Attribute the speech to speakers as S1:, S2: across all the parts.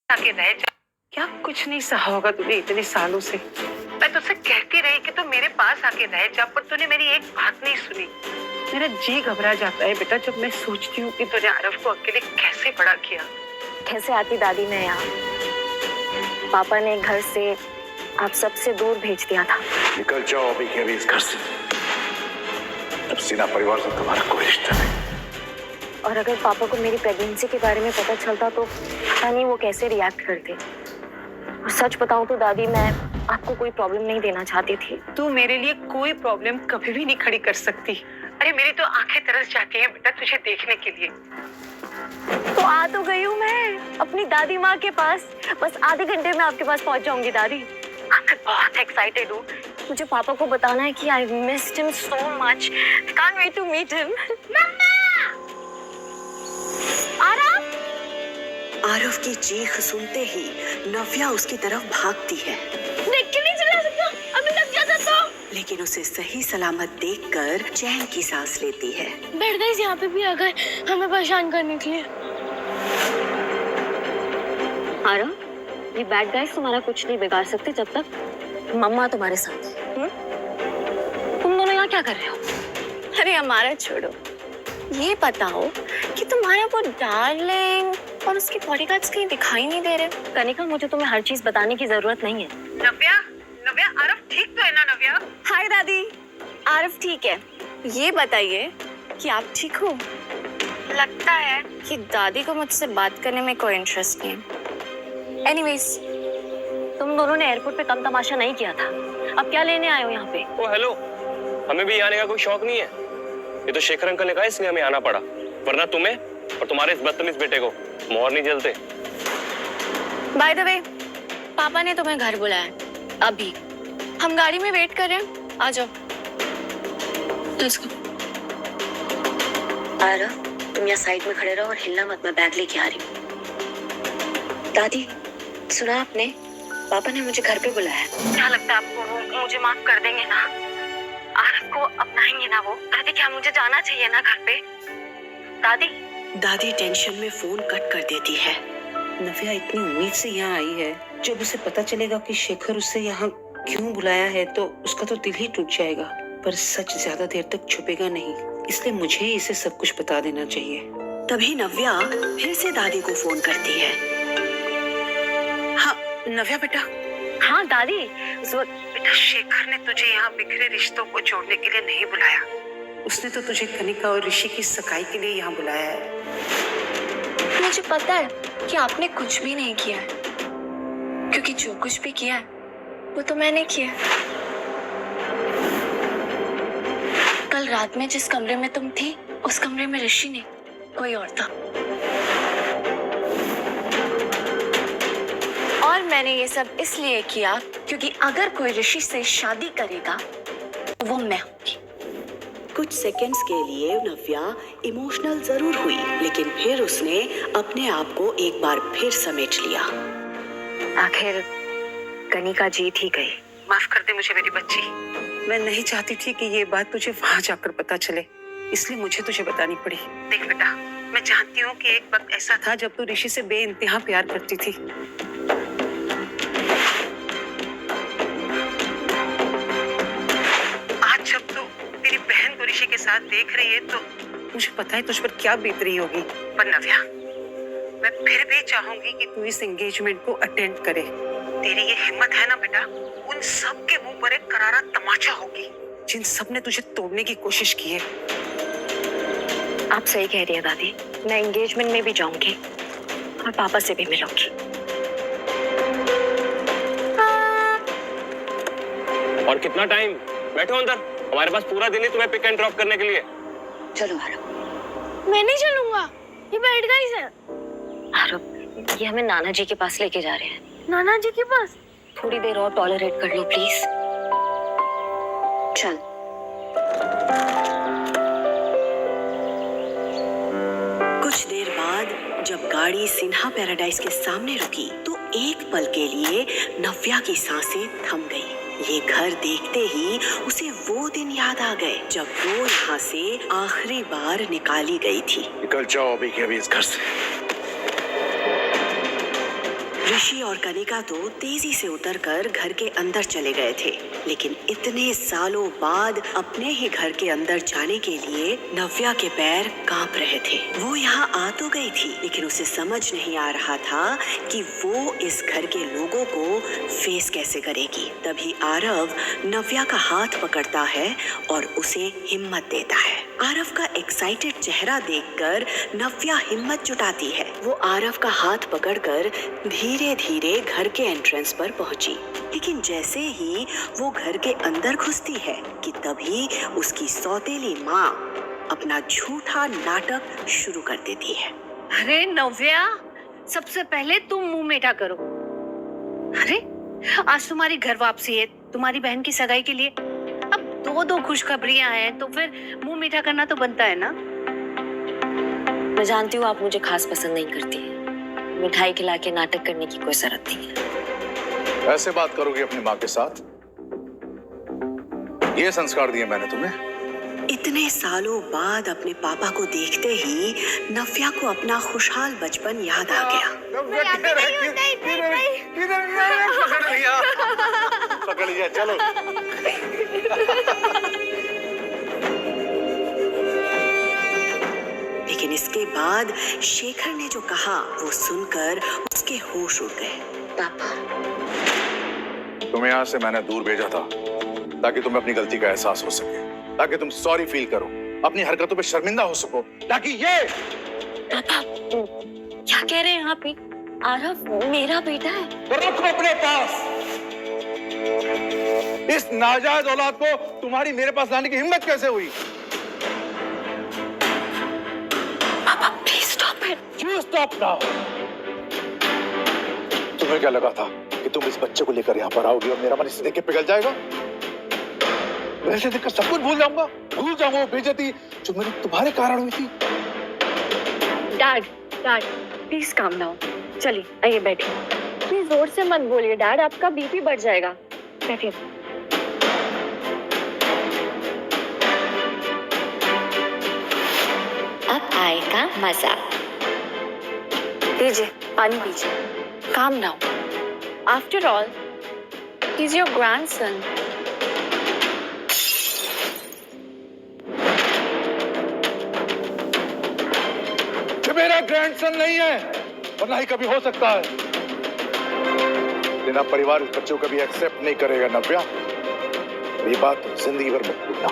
S1: आके रह जा। क्या कुछ नहीं सहा होगा तुझे इतने सालों से। मैं तुझसे कहती रही कि तू मेरे पास आके रह जा, पर तूने मेरी एक बात नहीं सुनी। मेरा जी घबरा जाता है बेटा जब मैं सोचती हूँ कि तूने आरव को अकेले कैसे बड़ा किया।
S2: कैसे आती दादी मैं यहाँ? पापा ने घर से आप सबसे दूर भेज दिया था।
S3: निकल जाओ अभी के अभी इस घर से। अब सिन्हा परिवार से तुम्हारा कोई रिश्ता नहीं।
S2: और अगर पापा को मेरी प्रेगनेंसी के बारे में पता चलता तो पता नहीं वो कैसे रिएक्ट करते। और सच बताऊं तो दादी मैं आपको कोई प्रॉब्लम नहीं देना चाहती थी।
S1: तू मेरे लिए कोई प्रॉब्लम कभी भी नहीं खड़ी कर सकती। अरे मेरी तो आंखें तरस जाती हैं बेटा तुझे देखने के लिए।
S2: तो आ तो गई हूँ मैं अपनी दादी माँ के पास। बस आधे घंटे में आपके पास पहुंच जाऊंगी दादी। मैं बहुत एक्साइटेड हूँ। मुझे पापा को बताना है कि I missed him so much. Can't wait to meet him.
S4: Aarav की चीख सुनते ही नव्या उसकी तरफ भागती है।
S2: देख के नहीं चला सकता, अभी लग जाता तो।
S4: लेकिन उसे सही सलामत देखकर चैन की सांस लेती है।
S2: बैठ गई यहाँ पे भी आ गए हमें परेशान करने के लिए। आरव, ये बैड गाइस तुम्हारा कुछ नहीं बिगाड़ सकते जब तक मम्मा तुम्हारे साथ है। तुम दोनों यहाँ क्या कर रहे हो? अरे हमारा छोड़ो, ये बताओ कि तुम्हारा वो डार्लिंग और उसके बॉडीगार्ड्स कहीं दिखाई नहीं दे रहे। कनिका, मुझे तुम्हें हर चीज बताने की जरूरत नहीं है।
S1: नव्या, नव्या, आरव ठीक तो है ना नव्या?
S2: हाय दादी, आरव ठीक है। ये बताइए कि आप ठीक हो? लगता है कि दादी को मुझसे बात करने में कोई इंटरेस्ट नहीं है। एनीवेज, तुम दोनों ने एयरपोर्ट पे कम तमाशा नहीं किया था। अब क्या लेने आए हो यहाँ पे?
S5: ओ हेलो, हमें भी आने का कोई शौक नहीं है। ये तो शेखर अंकल ने कहा इसलिए हमें आना पड़ा, वरना तुम्हें और तुम्हारे इस बदतमीज बेटे को मोहर नहीं जलते।
S2: बाय द वे, पापा ने तुम्हें घर बुलाया। अभी हम गाड़ी में वेट कर रहे हैं, आ जाओ। Let's go.
S4: आरव, तुम यहाँ साइड में खड़े रहो और हिलना मत, मैं बैग लेके आ रही हूँ। दादी, सुना आपने? पापा ने मुझे घर पे बुलाया।
S2: क्या लगता है आपको वो मुझे माफ कर देंगे ना? आरव को अपनाएंगे ना वो? दादी, क्या मुझे जाना चाहिए ना घर पे? दादी
S4: दादी टेंशन में फोन कट कर देती है।
S6: नव्या इतनी उम्मीद से यहाँ आई है, जब उसे पता चलेगा कि शेखर उसे यहाँ क्यों बुलाया है तो उसका तो दिल ही टूट जाएगा। पर सच ज्यादा देर तक छुपेगा नहीं, इसलिए मुझे इसे सब कुछ बता देना चाहिए।
S4: तभी नव्या फिर से दादी को फोन करती है।
S1: हाँ नव्या बेटा।
S2: हाँ दादी,
S1: बेटा शेखर ने तुझे यहाँ बिखरे रिश्तों को जोड़ने के लिए नहीं बुलाया। उसने तो तुझे कनिका और ऋषि की सगाई के लिए यहाँ बुलाया है।
S2: मुझे पता है कि आपने कुछ भी नहीं किया है, क्योंकि जो कुछ भी किया है वो तो मैंने किया है। कल रात में जिस कमरे में तुम थी, उस कमरे में ऋषि नहीं, कोई और था। और मैंने ये सब इसलिए किया क्योंकि अगर कोई ऋषि से शादी करेगा वो मैं होंगी।
S4: कुछ सेकंड्स के लिए नव्या इमोशनल जरूर हुई, लेकिन फिर उसने अपने आप को एक बार फिर समेट लिया।
S2: आखिर कनिका जीत ही गई।
S1: माफ कर दे मुझे मेरी बच्ची। मैं नहीं चाहती थी कि ये बात तुझे वहां जाकर पता चले, इसलिए मुझे तुझे बतानी पड़ी। देख बेटा, मैं जानती हूँ कि एक वक्त ऐसा था जब तू ऋषि से बेइंतहा प्यार करती थी। आज जब तू तेरी बहन को ऋषि के साथ देख रही है तो मुझे पता है तुझ पर क्या बीत रही होगी। पर नव्या, मैं फिर भी चाहूंगी कि तू इस एंगेजमेंट को अटेंड करे। तेरी ये हिम्मत है ना बेटा, उन सब के मुंह पर एक करारा तमाचा होगी जिन सब ने तुझे तोड़ने की कोशिश की है।
S2: आप सही कह रही है दादी, मैं एंगेजमेंट में भी जाऊंगी और पापा से भी मिलूंगी।
S5: और कितना टाइम? बैठो अंदर, हमारे पास पूरा दिन है तुम्हें पिक एंड ड्रॉप करने के लिए।
S4: चलो आरव।
S2: मैं नहीं चलूंगा, ये बैठ गई है। आरव, ये हमें नाना जी के पास लेके जा रहे हैं। नाना जी के पास? थोड़ी देर और टॉलरेट कर लो प्लीज।
S4: चल। कुछ देर बाद जब गाड़ी सिन्हा पैराडाइज के सामने रुकी तो एक पल के लिए नव्या की सांसें थम गई। ये घर देखते ही उसे वो दिन याद आ गए जब वो यहाँ से आखिरी बार निकाली गई थी।
S3: निकल जाओ अभी के अभी इस घर से।
S4: ऋषि और कनिका तो तेजी से उतरकर घर के अंदर चले गए थे, लेकिन इतने सालों बाद अपने ही घर के अंदर जाने के लिए नव्या के पैर कांप रहे थे। वो यहाँ आ तो गई थी, लेकिन उसे समझ नहीं आ रहा था कि वो इस घर के लोगों को फेस कैसे करेगी। तभी आरव नव्या का हाथ पकड़ता है और उसे हिम्मत देता है। आरव का एक्साइटेड चेहरा देखकर नव्या हिम्मत जुटाती है। वो आरव का हाथ पकड़कर धीरे धीरे घर के एंट्रेंस पर पहुंची, लेकिन जैसे ही वो घर के अंदर घुसती है कि तभी उसकी सौतेली माँ अपना झूठा नाटक शुरू कर देती है।
S2: अरे नव्या, सबसे पहले तुम मुंह मीठा करो। अरे आज तुम्हारी घर वापसी है, तुम्हारी बहन की सगाई के लिए। अब दो खुशखबरियां हैं तो फिर मुंह मीठा करना तो बनता है ना।
S7: मैं जानती हूँ आप मुझे खास पसंद नहीं करती है। मिठाई खिला के नाटक करने की कोई जरूरत नहीं है।
S3: ऐसे बात करोगी अपनी माँ के साथ? ये संस्कार दिए मैंने तुम्हें।
S4: इतने सालों बाद अपने पापा को देखते ही नव्या को अपना खुशहाल बचपन याद आ गया।
S3: पकड़ लिया, चलो।
S4: लेकिन इसके बाद शेखर ने जो कहा वो सुनकर उसके होश उड़ गए।
S7: पापा,
S3: तुम्हें यहाँ से मैंने दूर भेजा था ताकि तुम्हें अपनी गलती का एहसास हो सके, ताकि तुम सॉरी फील करो, अपनी हरकतों पे शर्मिंदा हो सको, ताकि ये।
S7: पापा क्या कह रहे हैं आप? आरव मेरा बेटा है।
S3: तो रखो अपने पास। इस नाजायज औलाद को तुम्हारी मेरे पास लाने की हिम्मत कैसे हुई?
S7: पापा please stop it.
S3: You stop now। तुम्हें क्या लगा था कि तुम इस बच्चे को लेकर यहाँ पर आओगी और मेरा मन इसे देख के पिघल जाएगा? वैसे देखकर सब कुछ भूल जाऊंगा वो बेइज्जती जो मेरी तुम्हारे कारण हुई थी।
S2: Dad please calm down. चलिए आइए बैठिए। प्लीज जोर से मत बोलिए डैड, आपका बीपी बढ़ जाएगा। बैठिए।
S7: अब आएगा मजा।
S2: लीजिए पानी पीजिए। Calm down. After all he is your grandson.
S3: मेरा ग्रैंडसन नहीं है और ना ही कभी हो सकता है। लेकिन परिवार इस बच्चे को कभी एक्सेप्ट नहीं करेगा नव्या। ये बात जिंदगी भर मत भूलना।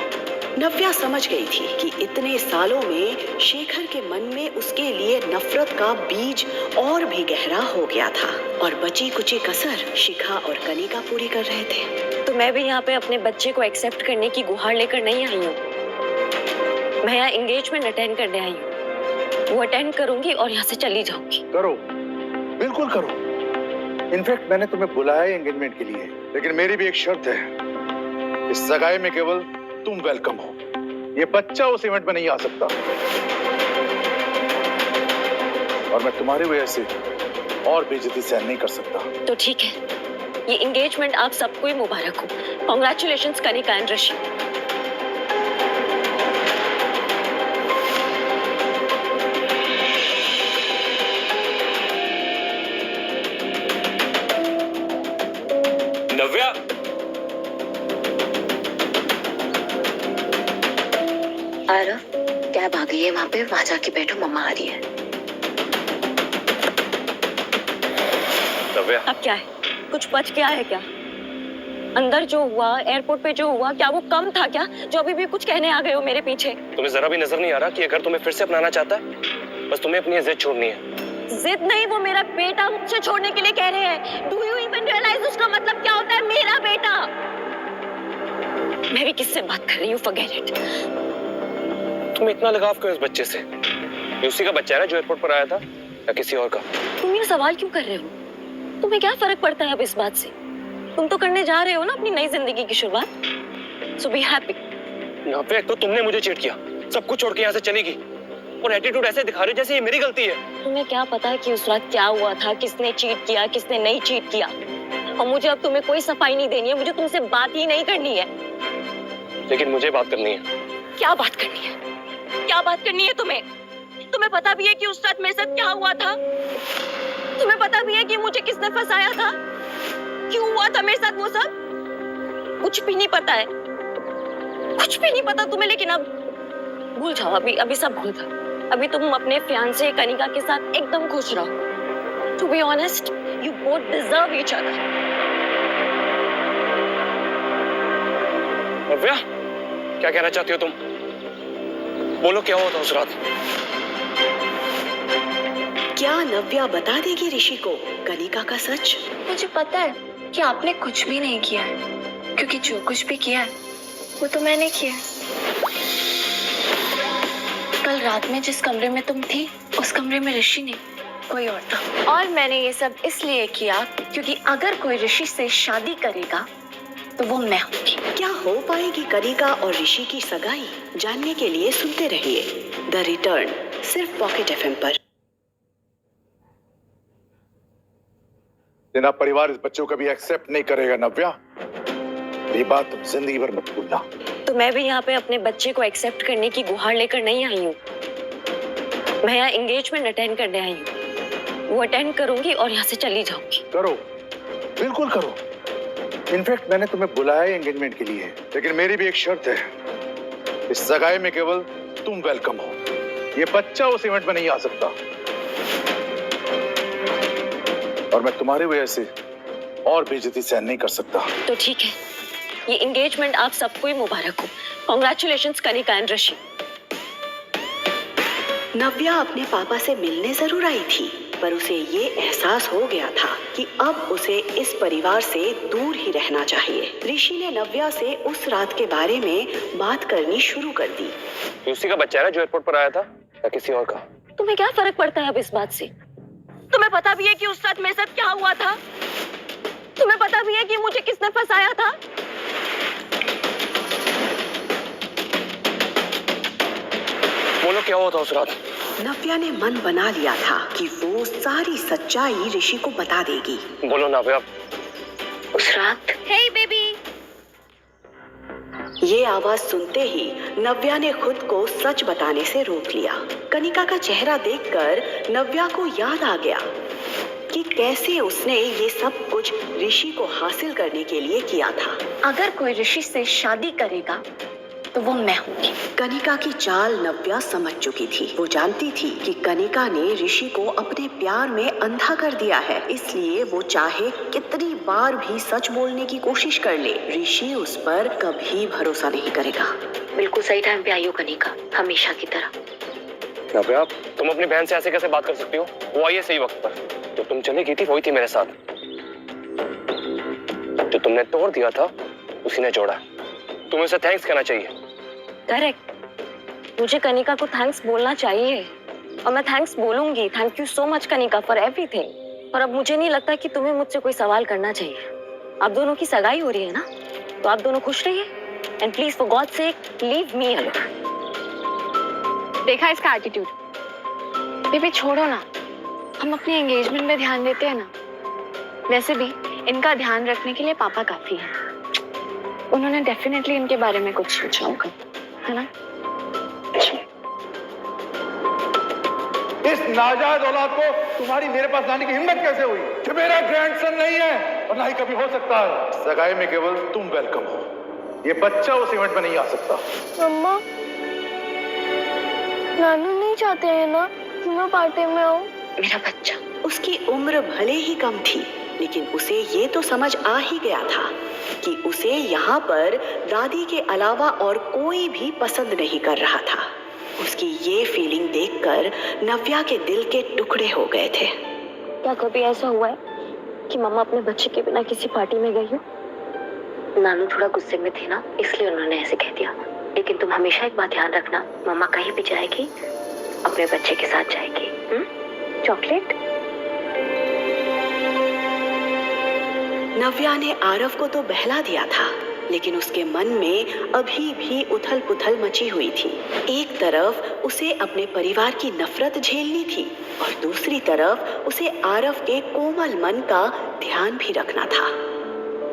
S4: नव्या समझ गई थी कि इतने सालों में शेखर के मन में उसके लिए नफरत का बीज और भी गहरा हो गया था और बची कुची कसर शिखा और कनिका पूरी कर रहे थे।
S7: तो मैं भी यहाँ पे अपने बच्चे को एक्सेप्ट करने की गुहार लेकर नहीं आई हूँ। मैं यहाँ एंगेजमेंट अटेंड करने आई हूँ। वो अटेंड करूंगी और यहाँ से चली जाऊंगी।
S3: करो, बिल्कुल करो। इनफैक्ट मैंने तुम्हें बुलाया है एंगेजमेंट के लिए, लेकिन मेरी भी एक शर्त है। इस सगाई में केवल तुम वेलकम हो। ये बच्चा उस इवेंट में नहीं आ सकता और मैं तुम्हारी वजह से और बेइज्जती सहन नहीं कर सकता।
S7: तो ठीक है, ये एंगेजमेंट आप सबको ही मुबारक हो। Congratulations Kanika and Rishi.
S5: Navya,
S7: Aarav cab आ गई है, वहां पे वहां जाके बैठो, मम्मा आ रही है।
S5: नव्या,
S7: अब क्या है? कुछ बच गया है क्या? अंदर जो हुआ, एयरपोर्ट पे जो हुआ, क्या वो कम था क्या, जो अभी भी कुछ कहने आ गए हो मेरे पीछे?
S5: तुम्हें जरा भी नजर नहीं आ रहा कि अगर तुम्हें फिर से अपनाना चाहता है, बस तुम्हें अपनी जिद छोड़नी है।
S7: जिद नहीं, वो मेरा बेटा मुझसे छोड़ने के लिए कह रहे हैं। डू यू इवन रियलाइज उसका मतलब क्या होता है? मेरा बेटा। मैं भी किससे बात कर रही हूँ, फॉरगेट इट।
S5: तुम इतना लगाव क्यों इस बच्चे से? ये उसी का बच्चा है ना जो एयरपोर्ट पर आया था, या किसी और का?
S7: तुम ये सवाल क्यों कर रहे हो? तुम्हें क्या फर्क पड़ता है अब इस बात से? तुम तो करने जा रहे हो ना अपनी नई जिंदगी की शुरुआत। सो बी हैप्पी।
S5: यहाँ पे एक तो तुमने मुझे चीट किया, सब कुछ छोड़ के यहाँ से चली गई, और एटीट्यूड ऐसे दिखा रहे हो जैसे ये मेरी गलती है।
S7: तुम्हें क्या पता है कि उस रात क्या हुआ था, किसने चीट किया, किसने नहीं चीट किया? और मुझे अब तुम्हें कोई सफाई नहीं देनी है, मुझे तुमसे बात ही नहीं करनी है।
S5: लेकिन मुझे बात करनी है।
S7: क्या बात करनी है? क्या बात करनी है तुम्हें? तुम्हें पता भी है कि उस रात मेरे साथ क्या हुआ था? तुम्हें पता भी है कि मुझे किसने फंसाया था, क्यों हुआ था मेरे साथ वो सब? कुछ भी नहीं पता है, कुछ भी नहीं पता तुम्हें। लेकिन अब भूल जाओ, अभी सब भूल जाओ। अभी तुम अपने फियांसे कनिका के साथ एकदम खुश रहो। To be honest, you both deserve each other.
S5: Navya, क्या कहना चाहती हो तुम? बोलो, क्या हुआ था उस रात?
S4: क्या नव्या बता देगी ऋषि को कनिका का सच?
S2: मुझे पता है कि आपने कुछ भी नहीं किया है, क्योंकि जो कुछ भी किया है वो तो मैंने किया है। कल रात में जिस कमरे में तुम थी, उस कमरे में ऋषि नहीं, कोई और था। और मैंने ये सब इसलिए किया क्योंकि अगर कोई ऋषि से शादी करेगा तो वो मैं होंगी।
S4: क्या हो पाएगी कनिका और ऋषि की सगाई? जानने के लिए सुनते रहिए द रिटर्न, सिर्फ पॉकेट एफएम पर।
S3: तेरा परिवार इस बच्चों को भी एक्सेप्ट नहीं करेगा नव्या, ये बात तुम जिंदगी भर मत भूलना।
S7: तो मैं भी यहाँ पे अपने बच्चे को एक्सेप्ट करने की गुहार लेकर नहीं आई हूँ। मैं यहाँ एंगेजमेंट अटेंड करने आई हूँ। वो अटेंड करूंगी और यहाँ से चली जाऊंगी।
S3: करो, बिल्कुल करो। इनफैक्ट मैंने तुम्हें बुलाया है एंगेजमेंट के लिए, लेकिन मेरी भी एक शर्त है। इस सगाई में केवल तुम वेलकम हो। ये बच्चा उस इवेंट में नहीं आ सकता, और मैं तुम्हारी वजह से और बेइज्जती सहन नहीं कर सकता।
S7: तो ठीक है, ये एंगेजमेंट आप सबको ही मुबारक हो। Congratulations Kanika and Rishi.
S4: नव्या अपने पापा से मिलने जरूर आई थी, पर उसे ये एहसास हो गया था कि अब उसे इस परिवार से दूर ही रहना चाहिए। ऋषि ने नव्या से उस रात के बारे में बात करनी शुरू कर दी।
S5: उसी का बच्चा है ना जो एयरपोर्ट पर आया था, या किसी और का?
S7: तुम्हें क्या फर्क पड़ता है अब इस बात से? तुम्हें पता भी है कि उस रात मेरे साथ क्या हुआ था? तुम्हें पता भी है कि मुझे किसने फंसाया था?
S5: बोलो, क्या हुआ था उस रात?
S4: नव्या ने मन बना लिया था कि वो सारी सच्चाई ऋषि को बता देगी।
S5: बोलो नव्या।
S7: उस रात हे बेबी।
S4: ये आवाज सुनते ही नव्या ने खुद को सच बताने से रोक लिया। कनिका का चेहरा देखकर नव्या को याद आ गया कि कैसे उसने ये सब कुछ ऋषि को हासिल करने के लिए किया था।
S2: अगर कोई ऋषि से शादी करेगा तो वो मैं होंगी।
S4: कनिका की चाल नव्या समझ चुकी थी। वो जानती थी कि कनिका ने ऋषि को अपने प्यार में अंधा कर दिया है, इसलिए वो चाहे कितनी बार भी सच बोलने की कोशिश कर ले, ऋषि उस पर कभी भरोसा नहीं करेगा।
S2: बिल्कुल सही टाइम पे आई हो कनिका, हमेशा की तरह।
S5: नव्या, तुम अपनी बहन से ऐसे कैसे बात कर सकती हो? वो आई है सही वक्त पर। जो तुम चली गई थी वही थी मेरे साथ। जो तुमने तोड़ दिया था उसी ने जोड़ा। तुम्हें उसे थैंक्स कहना चाहिए।
S7: करेक्ट, मुझे कनिका को थैंक्स बोलना चाहिए और मैं थैंक्स बोलूंगी। Thank you so much Kanika for everything. और अब मुझे नहीं लगता कि तुम्हें मुझसे कोई सवाल करना चाहिए। आप दोनों की सगाई हो रही है ना, तो आप दोनों खुश रहिए and please for God sake leave me alone.
S2: देखा इसका एटीट्यूड। बेबी छोड़ो ना, हम अपने एंगेजमेंट में ध्यान देते हैं ना। वैसे भी इनका ध्यान रखने के लिए पापा काफी हैं। उन्होंने डेफिनेटली इनके बारे में कुछ सोचा होगा, है ना?
S3: इस नाजायज औलाद को तुम्हारी मेरे पास लाने की हिम्मत कैसे हुई? जो मेरा ग्रैंडसन नहीं है और ना ही कभी हो सकता है। सगाई में केवल तुम वेलकम हो। ये बच्चा उस इवेंट में नहीं आ सकता।
S2: मम्मा, नानू नहीं चाहते हैं ना कि मैं पार्टी में आऊं?
S7: मेरा बच्चा।
S4: उसकी उम्र भले ही कम थी, लेकिन उसे ये तो समझ आ ही गया था कि उसे यहाँ पर दादी के अलावा और कोई भी पसंद नहीं कर रहा था। उसकी ये फीलिंग देखकर नव्या के दिल के टुकड़े हो गए थे।
S7: क्या कभी ऐसा हुआ है कि मम्मा अपने बच्चे के बिना किसी पार्टी में गई हो? नानू थोड़ा गुस्से में थे ना, इसलिए उन्होंने ऐसे कह दिया। लेकिन तुम हमेशा एक बात ध्यान रखना, मम्मा कहीं भी जाएगी अपने बच्चे के साथ जाएगी। चॉकलेट?
S4: नव्या ने आरव को तो बहला दिया था, लेकिन उसके मन में अभी भी उथल पुथल मची हुई थी। एक तरफ उसे अपने परिवार की नफरत झेलनी थी और दूसरी तरफ उसे आरव के कोमल मन का ध्यान भी रखना था।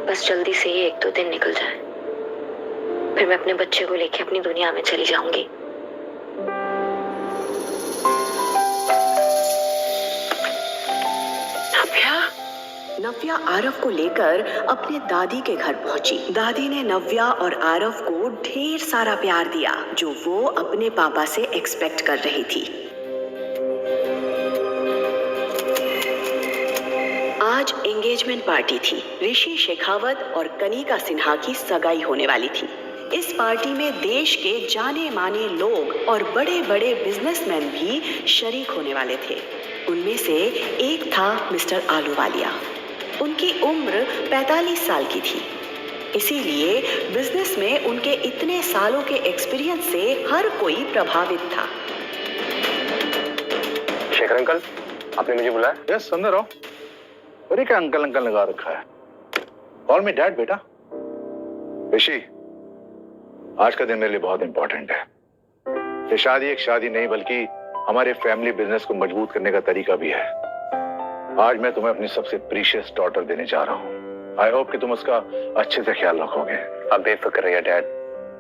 S7: बस जल्दी से ही 1-2 दिन निकल जाए, फिर मैं अपने बच्चे को लेके अपनी दुनिया में चली जाऊंगी।
S1: नव्या,
S4: नव्या आरव को लेकर अपने दादी के घर पहुंची। दादी ने नव्या और आरव को ढेर सारा प्यार दिया जो वो अपने पापा से एक्सपेक्ट कर रही थी। आज एंगेजमेंट पार्टी थी। ऋषि शेखावत और कनिका सिन्हा की सगाई होने वाली थी। इस पार्टी में देश के जाने माने लोग और बड़े बड़े बिजनेसमैन भी शरीक होने वाले थे। उनमें से एक था मिस्टर आलूवालिया। उनकी उम्र 45 साल की थी, इसीलिए बिजनेस में उनके इतने सालों के एक्सपीरियंस से हर कोई प्रभावित था।
S5: शेखर अंकल, आपने मुझे बुलाया?
S3: यस, अंदर आओ। अरे क्या अंकल अंकल लगा रखा है? कॉल मी डैड बेटा। ऋषि, आज का दिन मेरे लिए बहुत इंपॉर्टेंट है। ये शादी एक शादी नहीं बल्कि हमारे फैमिली बिजनेस को मजबूत करने का तरीका भी है। आज मैं तुम्हें अपनी सबसे प्रीशियस डॉटर देने जा रहा हूँ। आई होप कि तुम उसका अच्छे से ख्याल रखोगे।
S5: आप बेफिक्र रहिए डैड,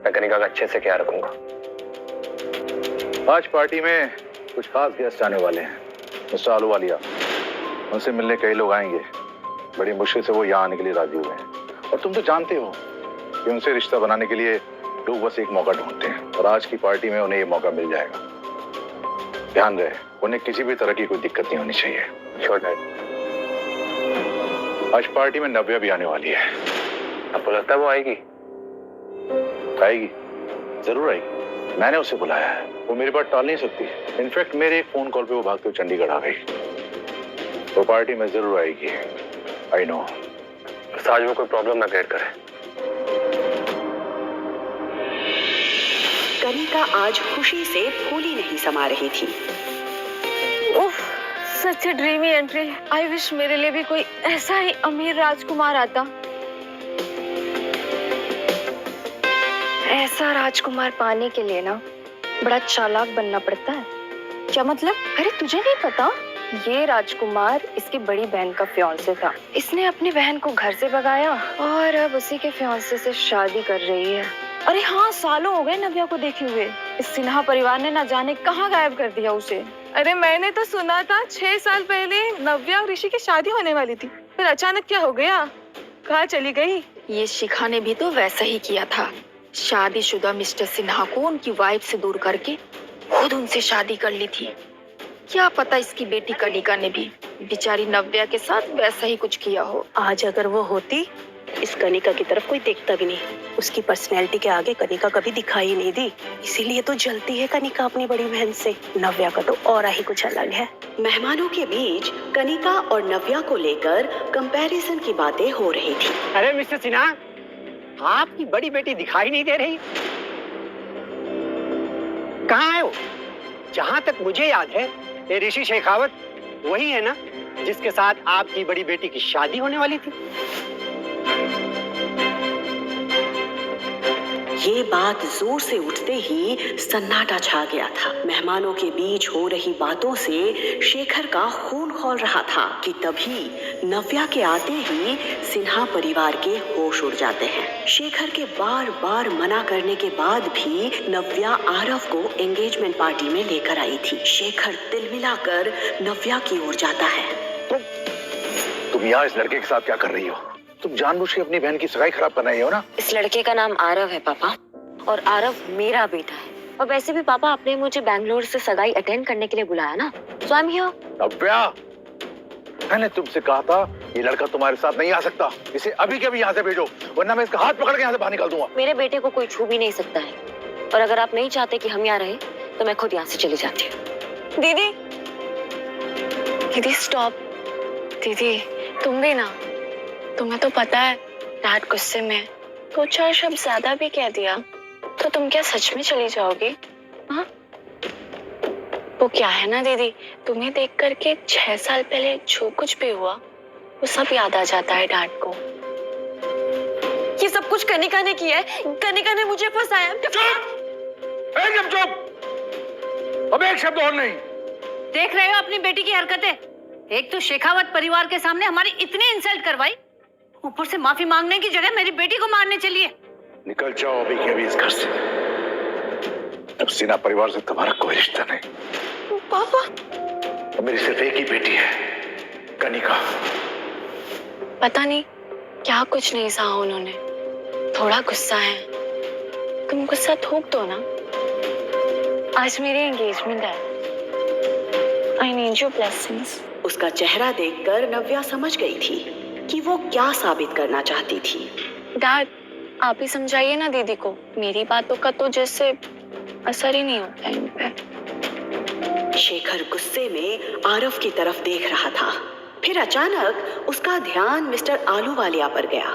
S5: मैं कनिका का अच्छे से ख्याल रखूंगा।
S3: आज पार्टी में कुछ खास गेस्ट आने वाले हैं। मिस्टर आलूवालिया, उनसे मिलने कई लोग आएंगे। बड़ी मुश्किल से वो यहाँ आने के लिए राजी हुए हैं। और तुम तो जानते हो कि उनसे रिश्ता बनाने के लिए लोग बस एक मौका ढूंढते हैं, और आज की पार्टी में उन्हें ये मौका मिल जाएगा। ध्यान रहे, उन्हें किसी भी तरह की कोई दिक्कत नहीं होनी चाहिए।
S5: Sure dad.
S3: आज पार्टी में नव्या भी आने वाली है।
S5: आपको लगता है वो आएगी?
S3: आएगी, जरूर आएगी। मैंने उसे बुलाया है, वो मेरी बात टाल नहीं सकती। इनफैक्ट मेरे एक फोन कॉल पे वो भागते हुए चंडीगढ़ आ गई। वो पार्टी में जरूर आएगी, आई नो।
S5: आज वो कोई प्रॉब्लम ना क्रिएट करे।
S4: कनिका आज खुशी से फूली नहीं समा रही थी।
S2: उफ, सच ए ड्रीमी एंट्री। आई विश मेरे लिए भी कोई ऐसा ही अमीर राजकुमार आता। ऐसा राजकुमार पाने के लिए ना बड़ा चालाक बनना पड़ता है। क्या मतलब? अरे तुझे नहीं पता, ये राजकुमार इसकी बड़ी बहन का फियांसे था। इसने अपनी बहन को घर से भगाया और अब उसी के फियांसे से शादी कर रही है। अरे हाँ, सालों हो गए नव्या को देखे हुए। इस सिन्हा परिवार ने ना जाने कहाँ गायब कर दिया उसे।
S8: अरे मैंने तो सुना था 6 साल पहले नव्या और ऋषि की शादी होने वाली थी, फिर अचानक क्या हो गया? कहाँ चली गई?
S2: ये शिखा ने भी तो वैसा ही किया था। शादीशुदा मिस्टर सिन्हा को उनकी वाइफ से दूर करके खुद उनसे शादी कर ली थी। क्या पता इसकी बेटी कनिका ने भी बेचारी नव्या के साथ वैसा ही कुछ किया हो।
S1: आज अगर वो होती, इस कनिका की तरफ कोई देखता भी नहीं। उसकी पर्सनैलिटी के आगे कनिका कभी दिखाई नहीं दी, इसीलिए तो जलती है कनिका अपनी बड़ी बहन से। नव्या का तो और ही कुछ अलग है।
S4: मेहमानों के बीच कनिका और नव्या को लेकर कंपैरिजन की बातें हो रही थी।
S9: अरे मिस्टर सिन्हा, आपकी बड़ी बेटी दिखाई नहीं दे रही, कहाँ है वो? जहाँ तक मुझे याद है, ये ऋषि शेखावत वही है ना जिसके साथ आपकी बड़ी बेटी की शादी होने वाली थी?
S4: ये बात जोर से उठते ही सन्नाटा छा गया था। मेहमानों के बीच हो रही बातों से शेखर का खून खौल रहा था कि तभी नव्या के आते ही सिन्हा परिवार के होश उड़ जाते हैं। शेखर के बार बार मना करने के बाद भी नव्या आरव को एंगेजमेंट पार्टी में लेकर आई थी। शेखर तिलमिलाकर नव्या की ओर जाता है।
S3: तुम यहाँ इस लड़के के साथ क्या कर रही हो? तुम जानबूझ के अपनी बहन की सगाई खराब कर रही हो ना?
S2: इस लड़के का नाम आरव है पापा, और आरव मेरा बेटा है। और वैसे भी पापा, आपने मुझे बैंगलोर से सगाई अटेंड करने के लिए बुलाया ना, सो आई एम हियर।
S3: नव्या, मैंने तुमसे कहा था ये लड़का तुम्हारे साथ नहीं आ सकता। इसे अभी के अभी यहाँ से भेजो, वरना मैं इसका हाथ पकड़ के यहाँ से बाहर निकाल दूंगा।
S2: मेरे बेटे को कोई छू भी नहीं सकता है, और अगर आप नहीं चाहते कि हम यहाँ रहे तो मैं खुद यहाँ से चली जाती हूँ। दीदी, दीदी स्टॉप। दीदी तुम भी ना, तुम्हें तो पता है डैड गुस्से में 2-4 शब्द ज्यादा भी कह दिया तो तुम क्या सच में चली जाओगी? हाँ, वो क्या है ना दीदी, तुम्हें देख करके 6 साल पहले जो कुछ भी हुआ वो सब याद आ जाता है डैड को। ये सब कुछ कनिका ने किया है, कनिका ने मुझे फंसाया।
S3: एकदम चुप, अब एक शब्द और नहीं।
S10: देख रहे हो अपनी बेटी की हरकतें? एक तो शेखावत परिवार के सामने हमारी इतनी इंसल्ट करवाई, ऊपर से माफी मांगने की जगह मेरी बेटी को मारने चली है।
S3: निकल जाओ अभी के अभी इस घर से। अब सिन्हा परिवार से तुम्हारा कोई रिश्ता नहीं।
S2: पापा,
S3: अब मेरी सिर्फ एक ही बेटी है, कनिका।
S2: पता नहीं क्या कुछ नहीं सहा उन्होंने, थोड़ा गुस्सा है। तुम गुस्सा थोक दो ना। आज मेरी एंगेजमेंट है। I need your blessings.
S4: उसका चेहरा देखकर नव्या समझ गई थी कि वो क्या साबित करना चाहती थी।
S2: डैड, आप ही समझाइए ना दीदी को। मेरी बातों का तो जैसे असर ही नहीं होता इन पे।
S4: शेखर गुस्से में आरव की तरफ देख रहा था। फिर अचानक उसका ध्यान मिस्टर आलूवालिया पर गया।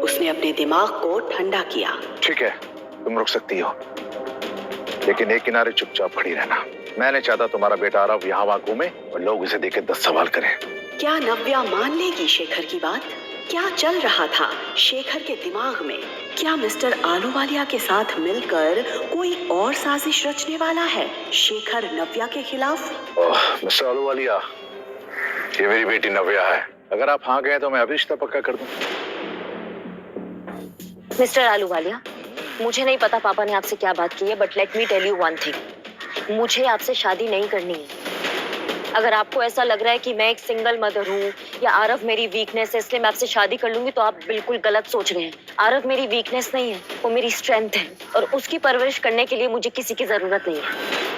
S4: उसने अपने दिमाग को ठंडा किया।
S3: ठीक है, तुम रुक सकती हो, लेकिन एक किनारे चुपचाप खड़ी रहना। मैंने चाहता तुम्हारा बेटा आरव यहाँ वहाँ घूमे और लोग उसे देख के 10 सवाल करें।
S4: क्या नव्या मान लेगी शेखर की बात? क्या चल रहा था शेखर के दिमाग में? क्या मिस्टर आलूवालिया के साथ मिलकर कोई और साजिश रचने वाला है शेखर नव्या के खिलाफ?
S3: मिस्टर आलूवालिया, ये मेरी बेटी नव्या है। अगर आप हाँ गए तो मैं अभी रिश्ता पक्का कर दूं।
S7: मिस्टर आलूवालिया, मुझे नहीं पता पापा ने आपसे क्या बात की है, but let me tell you one thing, मुझे आपसे शादी नहीं करनी है। अगर आपको ऐसा लग रहा है कि मैं एक सिंगल मदर हूँ या आरव मेरी वीकनेस है इसलिए मैं आपसे शादी कर लूंगी, तो आप बिल्कुल गलत सोच रहे हैं। आरव मेरी वीकनेस नहीं है, वो मेरी स्ट्रेंथ है, और उसकी परवरिश करने के लिए मुझे किसी की जरूरत नहीं है।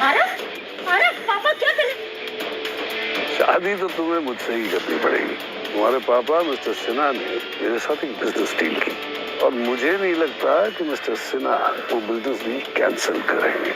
S7: आरव, पापा क्या कर?
S11: शादी तो तुम्हें मुझसे ही करनी पड़ेगी। तुम्हारे पापा मिस्टर सिन्हा ने मेरे साथ एक बिजनेस डील की और मुझे नहीं लगता कि मिस्टर सिन्हा वो बिजनेस डील कैंसिल करेंगे।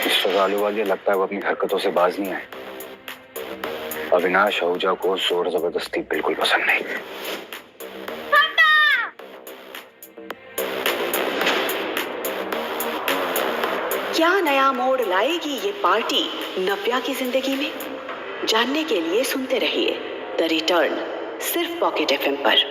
S12: मिस्टर आलूवालिया, लगता है वो अपनी हरकतों से बाज नहीं आए। अविनाश आहूजा को जोर जबरदस्ती बिल्कुल पसंद नहीं।
S4: क्या नया मोड़ लाएगी ये पार्टी नव्या की जिंदगी में? जानने के लिए सुनते रहिए द रिटर्न, सिर्फ पॉकेट एफएम पर।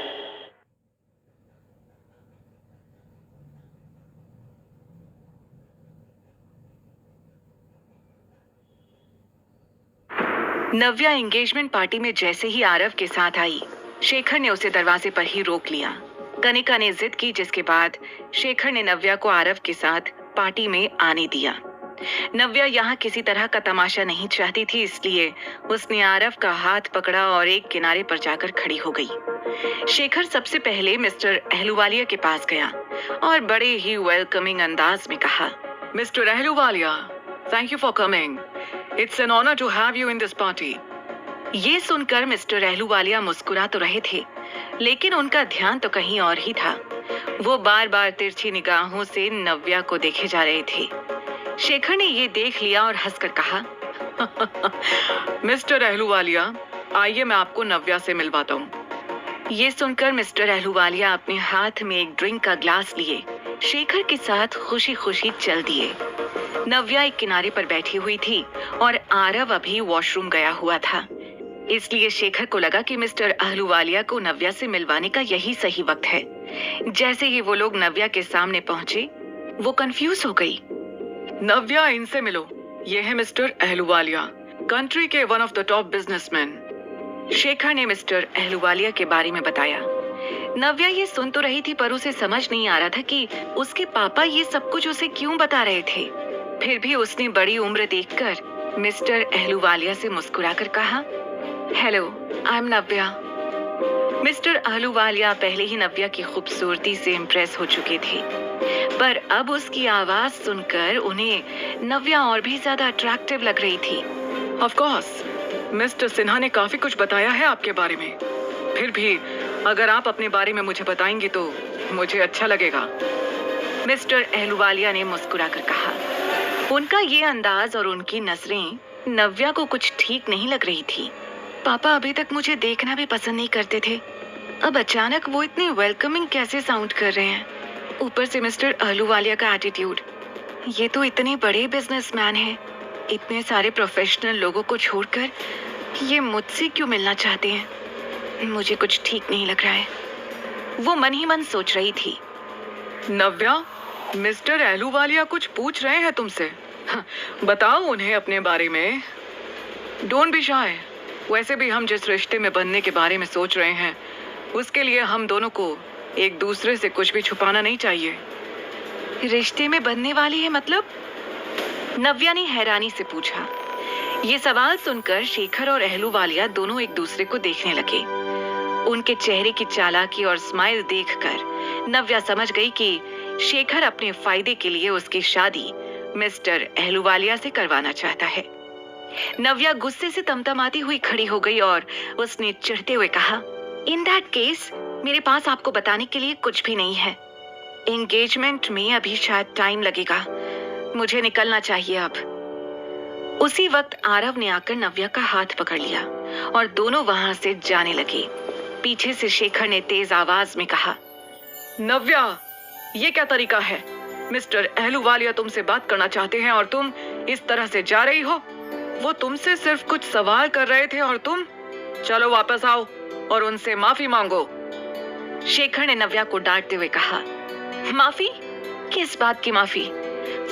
S13: नव्या एंगेजमेंट पार्टी में जैसे ही आरव के साथ आई, शेखर ने उसे दरवाजे पर ही रोक लिया। कनिका ने जिद की, जिसके बाद शेखर ने नव्या को आरव के साथ पार्टी में आने दिया। नव्या यहाँ किसी तरह का तमाशा नहीं चाहती थी, इसलिए उसने आरव का हाथ पकड़ा और एक किनारे पर जाकर खड़ी हो गई। शेखर सबसे पहले मिस्टर अहलूवालिया के पास गया और बड़े ही वेलकमिंग अंदाज में कहा,
S14: mister Ahluwalia, thank you for coming. It's an honour to have you in this party.
S13: ये सुनकर मिस्टर अहलूवालिया मुस्कुरा तो रहे थे, लेकिन उनका ध्यान तो कहीं और ही था। वो बार बार तिरछी निगाहों से नव्या को देखे जा रहे थे। शेखर ने ये देख लिया और हंसकर कहा,
S14: मिस्टर अहलूवालिया, आइए मैं आपको नव्या से मिलवाता हूँ।
S13: ये सुनकर मिस्टर अहलूवालिया अपने हाथ में एक ड्रिंक का ग्लास लिए शेखर के साथ खुशी खुशी चल दिए। नव्या एक किनारे पर बैठी हुई थी और आरव अभी वॉशरूम गया हुआ था, इसलिए शेखर को लगा कि मिस्टर अहलूवालिया को नव्या से मिलवाने का यही सही वक्त है। जैसे ही वो लोग नव्या के सामने पहुंचे, वो कंफ्यूज हो गई।
S14: नव्या, इनसे मिलो, ये है मिस्टर अहलूवालिया, कंट्री के one of the top businessman.
S13: Shekhar ने मिस्टर अहलूवालिया के बारे में बताया। नव्या ये सुन तो रही थी, पर उसे समझ नहीं आ रहा था कि उसके पापा ये सब कुछ उसे क्यों बता रहे थे। फिर भी उसने बड़ी उम्र देखकर मिस्टर अहलूवालिया से मुस्कुराकर कहा, hello, I am Navya. Mister Ahluwalia पहले ही नव्या की खूबसूरती से इम्प्रेस हो चुके थे, पर अब उसकी आवाज सुनकर उन्हें नव्या और भी ज्यादा अट्रैक्टिव लग रही थी।
S14: ऑफ कोर्स, मिस्टर सिन्हा ने काफी कुछ बताया है आपके बारे में। फिर भी अगर आप अपने बारे में मुझे बताएंगे तो मुझे अच्छा लगेगा।
S13: मिस्टर अहलूवालिया ने मुस्कुराकर कहा। उनका ये अंदाज और उनकी नजरें नव्या को कुछ ठीक नहीं लग रही थी। पापा अभी तक मुझे देखना भी पसंद नहीं करते थे, अब अचानक वो इतने वेलकमिंग कैसे साउंड कर रहे हैं? ऊपर से मिस्टर अहलूवालिया का एटीट्यूड। ये तो इतने बड़े बिजनेसमैन हैं, इतने सारे प्रोफेशनल लोगों को छोड़कर ये मुझसे क्यों मिलना चाहते हैं? मुझे कुछ ठीक नहीं लग रहा है, वो मन ही मन सोच रही थी।
S14: नव्या, मिस्टर अहलूवालिया कुछ पूछ रहे हैं तुमसे। बताओ उन्हें अपने बारे में। Don't be shy. वैसे भी हम जिस रिश्ते में बनने के बारे में सोच रहे हैं उसके लिए हम दोनों को एक दूसरे से कुछ भी छुपाना नहीं चाहिए।
S13: रिश्ते में बनने वाली है मतलब? नव्या ने हैरानी से पूछा। ये सवाल सुनकर शेखर और अहलूवालिया दोनों एक दूसरे को देखने लगे। उनके चेहरे की चालाकी और स्माइल देखकर नव्या समझ गई कि शेखर अपने फायदे के लिए उसकी शादी मिस्टर अहलूवालिया से करवाना चाहता है। नव्या गुस्से से तमतमाती हुई खड़ी हो गई और उसने चिढ़ते हुए कहा, इन दैट केस मेरे पास आपको बताने के लिए कुछ भी नहीं है। एंगेजमेंट में अभी शायद टाइम लगेगा, मुझे निकलना चाहिए अब। उसी वक्त आरव ने आकर नव्या का हाथ पकड़ लिया और दोनों वहां से जाने लगे। पीछे से शेखर ने तेज आवाज में कहा,
S14: नव्या, ये क्या तरीका है? मिस्टर अहलूवालिया तुमसे बात करना चाहते हैं और तुम इस तरह से जा रही हो। वो तुमसे सिर्फ कुछ सवाल कर रहे थे और तुम, चलो वापस आओ और उनसे माफी मांगो।
S13: शेखर ने नव्या को डांटते हुए कहा, माफी? किस बात की माफी?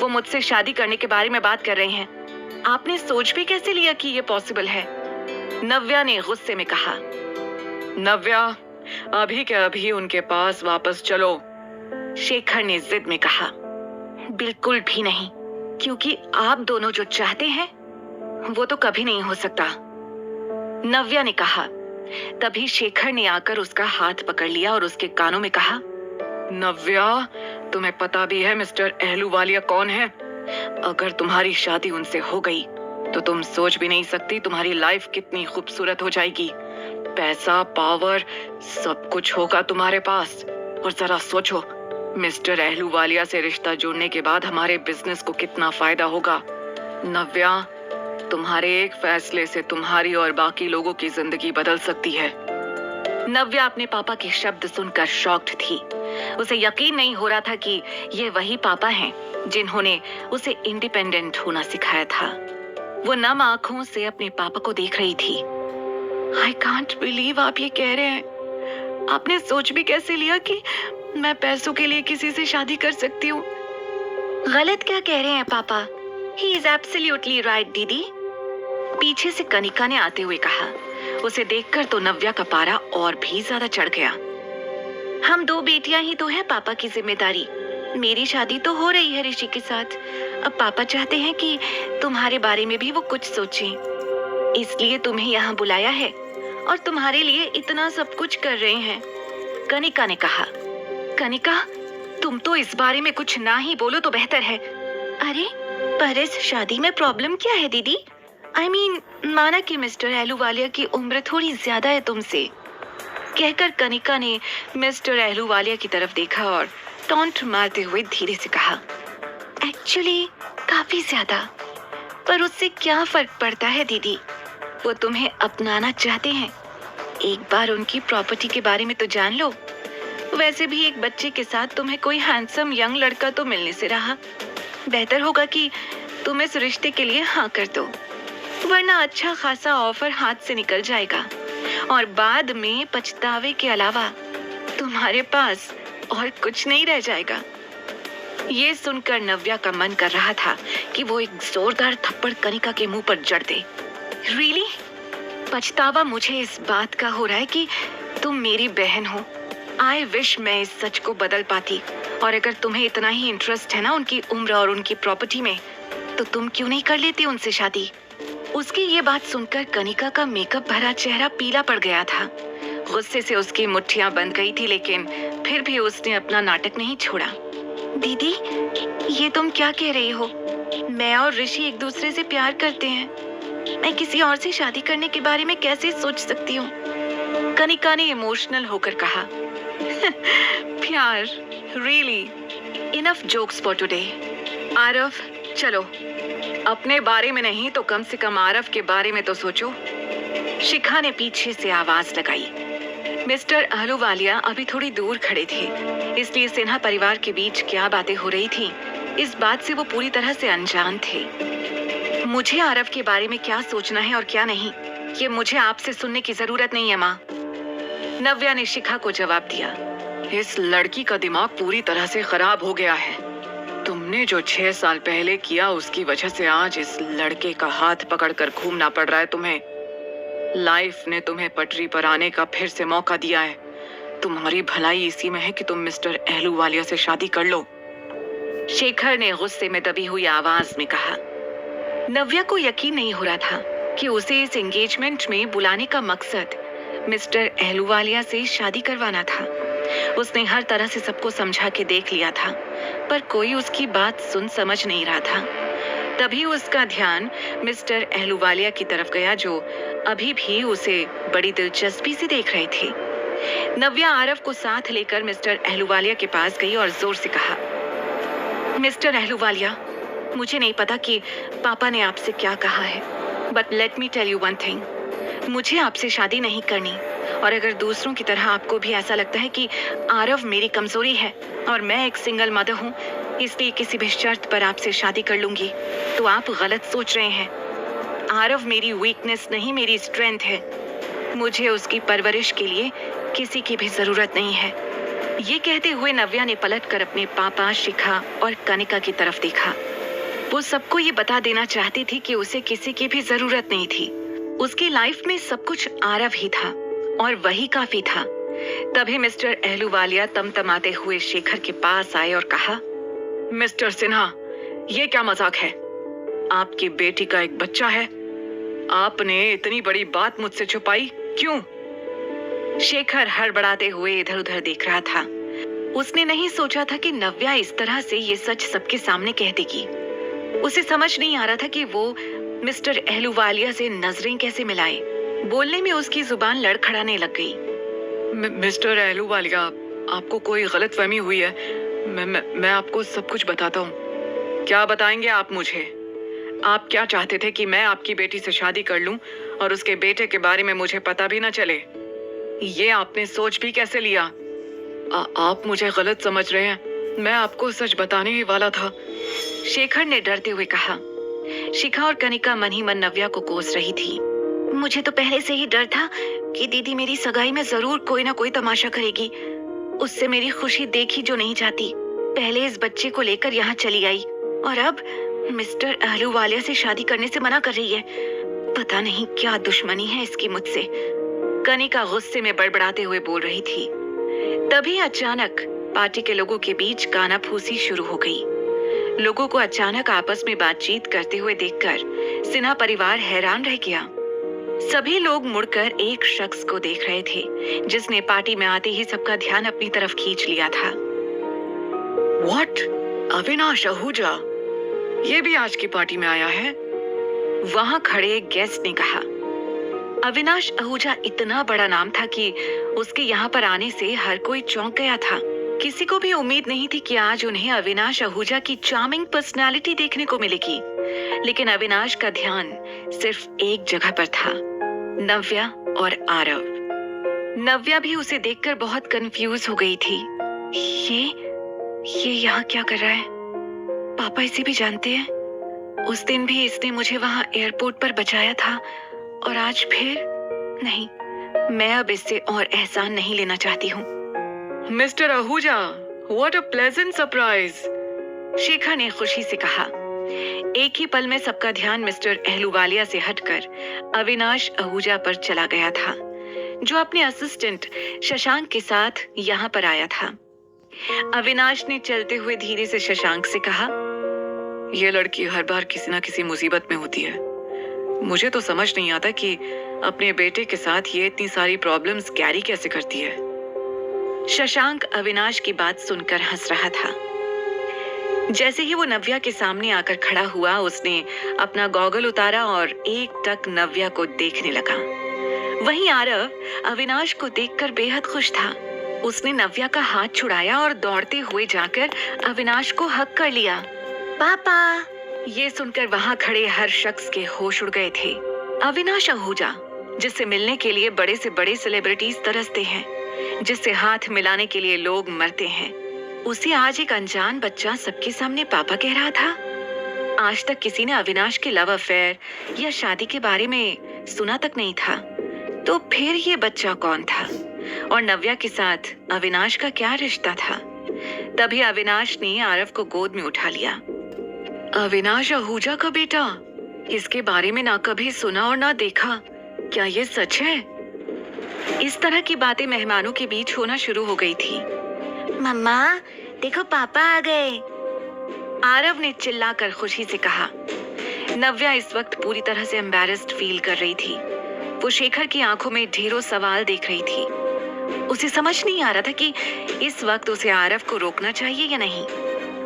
S13: वो मुझसे शादी करने के बारे में बात कर रहे हैं। आपने सोच भी कैसे लिया कि ये पॉसिबल है? नव्या ने गुस्से में कहा।
S14: नव्या, अभी के अभी उनके पास वापस चलो।
S13: शेखर ने जिद में कहा, बिल्कुल भी नहीं, क्योंकि आप दोनों जो चाहते हैं वो तो कभी नहीं हो सकता, नव्या ने कहा। तभी शेखर ने आकर उसका हाथ पकड़ लिया और उसके कानों में कहा,
S14: नव्या, तुम्हें पता भी है मिस्टर अहलूवालिया कौन है? अगर तुम्हारी शादी उनसे हो गई तो तुम सोच भी नहीं सकती तुम्हारी लाइफ कितनी खूबसूरत हो जाएगी। पैसा, पावर, सब कुछ होगा तुम्हारे पास। और जरा सोचो, मिस्टर अहलूवालिया से रिश्ता जोड़ने के बाद हमारे बिजनेस को कितना फायदा होगा। नव्या, तुम्हारे एक फैसले से तुम्हारी और बाकी लोगों की जिंदगी बदल सकती है।
S13: नव्या अपने पापा के शब्द सुनकर शॉक्ड थी। उसे यकीन नहीं हो रहा था कि ये वही पापा हैं जिन्होंने उसे इंडिपेंडेंट होना सिखाया था। वो नम आंखों से अपने पापा को देख रही थी। आई कांट बिलीव आप ये कह रहे हैं। आपने सोच भी कैसे लिया कि मैं पैसों के लिए किसी से शादी कर सकती हूँ? गलत क्या कह रहे हैं पापा? ही इज एब्सोल्युटली राइट दीदी, पीछे से कनिका ने आते हुए कहा। उसे देखकर तो नव्या का पारा और भी ज्यादा चढ़ गया। हम दो बेटियां ही तो हैं, पापा की जिम्मेदारी। मेरी शादी तो हो रही है ऋषि के साथ। अब पापा चाहते हैं कि तुम्हारे बारे में भी वो कुछ सोचें, इसलिए तुम्हें यहाँ बुलाया है और तुम्हारे लिए इतना सब कुछ कर रहे हैं, कनिका ने कहा। कनिका, तुम तो इस बारे में कुछ ना ही बोलो तो बेहतर है। अरे पर इस शादी में प्रॉब्लम क्या है दीदी? I mean, माना कि मिस्टर अहलूवालिया की उम्र थोड़ी ज्यादा है तुमसे, कहकर कनिका ने मिस्टर अहलूवालिया की तरफ देखा और टॉन्ट मारते हुए धीरे से कहा, एक्चुअली काफी ज्यादा। पर उससे क्या फर्क पड़ता है दीदी? वो तुम्हें अपनाना चाहते हैं। एक बार उनकी प्रॉपर्टी के बारे में तो जान लो। वैसे भी एक बच्चे के साथ तुम्हें कोई हैंडसम यंग लड़का तो मिलने से रहा। बेहतर होगा कि तुम इस रिश्ते के लिए हाँ कर दो, वरना अच्छा खासा ऑफर हाथ से निकल जाएगा और बाद में पछतावे के अलावा तुम्हारे पास और कुछ नहीं रह जाएगा। ये सुनकर नव्या का मन कर रहा था कि वो एक जोरदार थप्पड़ कनिका के मुंह पर जड़ दे। रियली? पछतावा मुझे इस बात का हो रहा है कि तुम मेरी बहन हो। आई विश मैं इस सच को बदल पाती। और अगर तुम्हें इतना ही इंटरेस्ट है ना उनकी उम्र और उनकी प्रॉपर्टी में, तो तुम क्यों नहीं कर लेती उनसे शादी? उसकी ये बात सुनकर कनिका का मेकअप भरा चेहरा पीला पड़ गया था। गुस्से से उसकी मुट्ठियां बंद गई थी, लेकिन फिर भी उसने अपना नाटक नहीं छोड़ा। दीदी, ये तुम क्या कह रही हो? मैं और ऋषि एक दूसरे से प्यार करते हैं। मैं किसी और से शादी करने के बारे में कैसे सोच सकती हूँ? कनिका ने इमोशनल होकर कहा। प्यार? Really? Enough jokes for today. Aarav, चलो, अपने बारे में नहीं तो कम से कम आरव के बारे में तो सोचो। शिखा ने पीछे से आवाज लगाई। मिस्टर अहलूवालिया अभी थोड़ी दूर खड़े थे, इसलिए सिन्हा परिवार के बीच क्या बातें हो रही थी इस बात से वो पूरी तरह से अनजान थे। मुझे आरव के बारे में क्या सोचना है और क्या नहीं, ये मुझे आपसे सुनने की जरूरत नहीं है माँ, नव्या ने शिखा को जवाब दिया।
S14: इस लड़की का दिमाग पूरी तरह से खराब हो गया है। तुमने तुमने जो 6 साल पहले किया उसकी वजह से आज इस लड़के का हाथ पकड़कर घूमना पड़ रहा है तुम्हें। लाइफ ने तुम्हें पटरी पर आने का फिर से मौका दिया है। तुम्हारी भलाई इसी में है कि तुम मिस्टर अहलूवालिया से शादी कर लो।
S13: शेखर ने गुस्से में दबी हुई आवाज में कहा। नव्या को यकीन नहीं हो रहा था कि उसे इस एंगेजमेंट में बुलाने का मकसद मिस्टर अहलूवालिया से शादी करवाना था। उसने हर तरह से सबको समझा के देख लिया था, पर कोई उसकी बात सुन समझ नहीं रहा था। तभी उसका ध्यान मिस्टर अहलूवालिया की तरफ गया, जो अभी भी उसे बड़ी दिलचस्पी से देख रहे थे। नव्या आरव को साथ लेकर मिस्टर अहलूवालिया के पास गई और जोर से कहा, मिस्टर अहलूवालिया, मुझे नहीं पता कि पापा ने आपसे क्या कहा है, but let me tell you one thing, मुझे आपसे शादी नहीं करनी। और अगर दूसरों की तरह आपको भी ऐसा लगता है कि आरव मेरी कमजोरी है और मैं एक सिंगल मदर हूँ, इसलिए किसी भी शर्त पर आपसे शादी कर लूंगी, तो आप गलत सोच रहे हैं। आरव मेरी वीकनेस नहीं, मेरी स्ट्रेंथ है। मुझे उसकी परवरिश के लिए किसी की भी जरूरत नहीं है। ये कहते हुए नव्या ने पलटकर अपने पापा, शिखा और कनिका की तरफ देखा। वो सबको ये बता देना चाहती थी कि उसे किसी की भी जरूरत नहीं थी। उसकी लाइफ में सब कुछ आरव ही था और वही काफी था। तभी मिस्टर अहलूवालिया तमतमाते हुए शेखर के पास आए और कहा,
S14: मिस्टर सिन्हा, ये क्या मजाक है? आपकी बेटी का एक बच्चा है, आपने इतनी बड़ी बात मुझसे छुपाई क्यों?
S13: शेखर हड़बड़ाते हुए इधर उधर देख रहा था। उसने नहीं सोचा था कि नव्या इस तरह से ये सच सबके सामने कह देगी। उसे समझ नहीं आ रहा था कि वो मिस्टर अहलूवालिया से नजरें कैसे मिलाए। बोलने में उसकी जुबान लड़खड़ाने लग गई।
S14: मिस्टर अहलूवालिया, आपको कोई गलतफहमी हुई है। मैं आपको सब कुछ बताता हूँ। क्या बताएंगे आप मुझे? आप क्या चाहते थे कि मैं आपकी बेटी से शादी कर लूं और उसके बेटे के बारे में मुझे पता भी ना चले? ये आपने सोच भी कैसे लिया? आप मुझे गलत समझ रहे हैं। मैं आपको सच बताने ही वाला था।
S13: शेखर ने डरते हुए कहा। शिखा और कनिका मन ही मन नव्या को कोस रही थी। मुझे तो पहले से ही डर था कि दीदी मेरी सगाई में जरूर कोई ना कोई तमाशा करेगी। उससे मेरी खुशी देखी जो नहीं जाती। पहले इस बच्चे को लेकर यहाँ चली आई और अब मिस्टर अहलूवालिया से शादी करने से मना कर रही है। पता नहीं क्या दुश्मनी है इसकी मुझसे। कनिका गुस्से में बड़बड़ाते हुए बोल रही थी। तभी अचानक पार्टी के लोगों के बीच कानाफूसी शुरू हो गई। लोगों को अचानक आपस में बातचीत करते हुए देखकर सिन्हा परिवार हैरान रह गया। सभी लोग मुड़कर एक शख्स को देख रहे थे, जिसने पार्टी में आते ही सबका ध्यान अपनी तरफ खींच लिया था।
S14: What? अविनाश आहूजा, ये भी आज की पार्टी में आया है?
S13: वहां खड़े एक गेस्ट ने कहा। अविनाश आहूजा इतना बड़ा नाम था कि उसके यहाँ पर आने से हर कोई चौंक गया था। किसी को भी उम्मीद नहीं थी कि आज उन्हें अविनाश आहूजा की चार्मिंग पर्सनालिटी देखने को मिलेगी। लेकिन अविनाश का ध्यान सिर्फ एक जगह पर था, नव्या और आरव। नव्या भी उसे देखकर बहुत कंफ्यूज हो गई थी। ये यहाँ क्या कर रहा है? पापा इसे भी जानते हैं? उस दिन भी इसने मुझे वहां एयरपोर्ट पर बचाया था और आज फिर? नहीं, मैं अब इससे और एहसान नहीं लेना चाहती हूँ।
S14: Mister Ahuja, what a pleasant surprise!
S13: Shekhar ने खुशी से कहा। एक ही पल में सबका ध्यान मिस्टर अहलूवालिया से हटकर अविनाश आहूजा पर चला गया था, जो अपने असिस्टेंट शशांक के साथ यहाँ पर आया था। अविनाश ने चलते हुए धीरे से शशांक से कहा,
S14: ये लड़की हर बार किसी ना किसी मुसीबत में होती है। मुझे तो समझ नहीं आता कि अपने बेटे के साथ ये इतनी सारी प्रॉब्लम्स कैरी कैसे करती है।
S13: शशांक अविनाश की बात सुनकर हंस रहा था। जैसे ही वो नव्या के सामने आकर खड़ा हुआ, उसने अपना गॉगल उतारा और एक टक नव्या को देखने लगा। वहीं आरव अविनाश को देखकर बेहद खुश था। उसने नव्या का हाथ छुड़ाया और दौड़ते हुए जाकर अविनाश को हक कर लिया। पापा! ये सुनकर वहां खड़े हर शख्स के होश उड़ गए थे। अविनाश आहूजा, जिससे मिलने के लिए बड़े से बड़े सेलिब्रिटीज तरसते हैं, जिससे हाथ मिलाने के लिए लोग मरते हैं, उसे आज एक अनजान बच्चा सबके सामने पापा कह रहा था। आज तक किसी ने अविनाश के लव अफेयर या शादी के बारे में सुना तक नहीं था, तो फिर ये बच्चा कौन था और नव्या के साथ अविनाश का क्या रिश्ता था?
S14: तभी अविनाश ने आरव को गोद में उठा लिया। अविनाश आहूजा का बेटा? इसके बारे में ना कभी सुना और ना देखा। क्या ये सच है? इस तरह की बातें मेहमानों के बीच होना शुरू हो गई थी।
S10: मम्मा देखो पापा आ गए।
S14: आरव ने चिल्लाकर खुशी से कहा। नव्या इस वक्त पूरी तरह से एम्बैरेस्ड फील कर रही थी। वो शेखर की आंखों में ढेरों सवाल देख रही थी। उसे समझ नहीं आ रहा था कि इस वक्त उसे आरव को रोकना चाहिए या नहीं।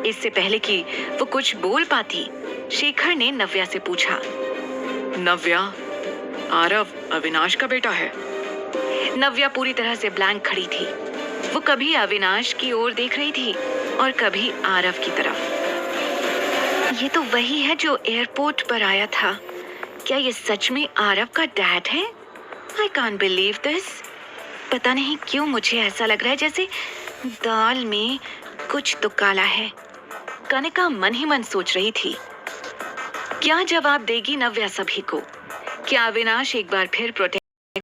S14: इससे पहले कि वो कुछ बोल पाती, शेखर ने नव्या से पूछा,
S13: नव्या, आरव अविनाश का बेटा है?
S14: नव्या पूरी तरह से ब्लैंक खड़ी थी। वो कभी अविनाश की ओर देख रही थी और कभी आरव की तरफ। ये तो वही है जो एयरपोर्ट पर आया था। क्या ये सच में आरव का डैड है? I can't believe this. पता नहीं क्यों मुझे ऐसा लग रहा है जैसे दाल में कुछ तो काला है। कनिका मन ही मन सोच रही थी, क्या जवाब देगी नव्या सभी को? क्या अविनाश एक बार फिर प्रोटेक्ट